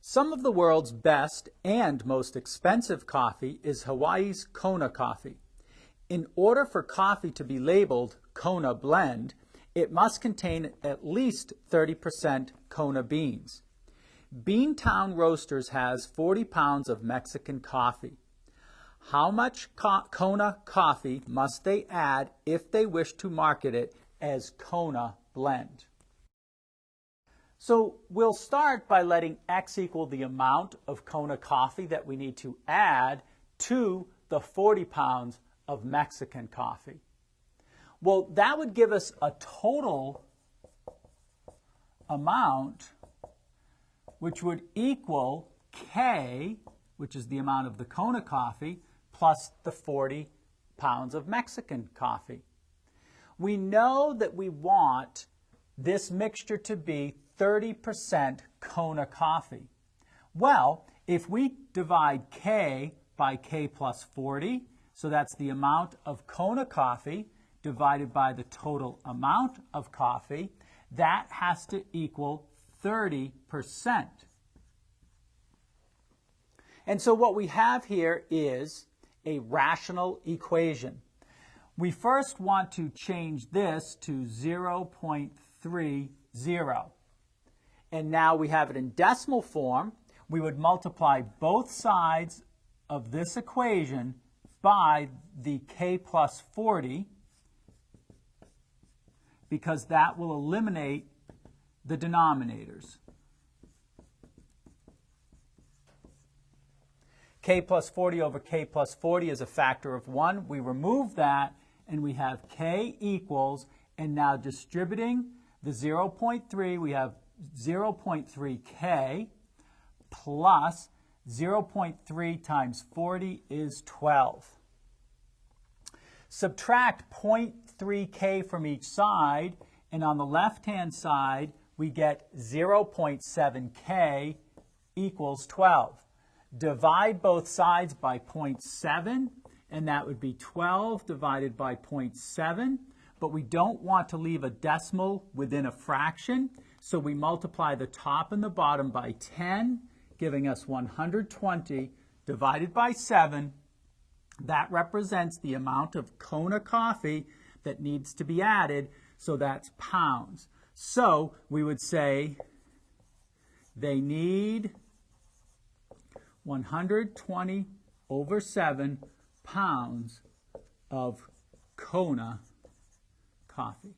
Some of the world's best and most expensive coffee is Hawaii's Kona coffee. In order for coffee to be labeled Kona blend, it must contain at least 30% Kona beans. Beantown Roasters has 40 pounds of Mexican coffee. How much Kona coffee must they add if they wish to market it as Kona blend? So we'll start by letting x equal the amount of Kona coffee that we need to add to the 40 pounds of Mexican coffee. Well, that would give us a total amount which would equal K, which is the amount of the Kona coffee, plus the 40 pounds of Mexican coffee. We know that we want this mixture to be 30% Kona coffee. Well, if we divide K by K plus 40, so that's the amount of Kona coffee divided by the total amount of coffee, that has to equal 30%. And so what we have here is a rational equation. We first want to change this to 0.30. And now we have it in decimal form. We would multiply both sides of this equation by the K plus 40 because that will eliminate the denominators. K plus 40 over K plus 40 is a factor of 1. We remove that and we have K equals, and now distributing the 0.3, we have 0.3K plus 0.3 times 40 is 12. Subtract 0.3K from each side, and on the left-hand side, we get 0.7K equals 12. Divide both sides by 0.7, and that would be 12 divided by 0.7. But we don't want to leave a decimal within a fraction, so we multiply the top and the bottom by 10, giving us 120 divided by 7. That represents the amount of Kona coffee that needs to be added, so that's pounds. So we would say they need 120 over 7 pounds of Kona coffee.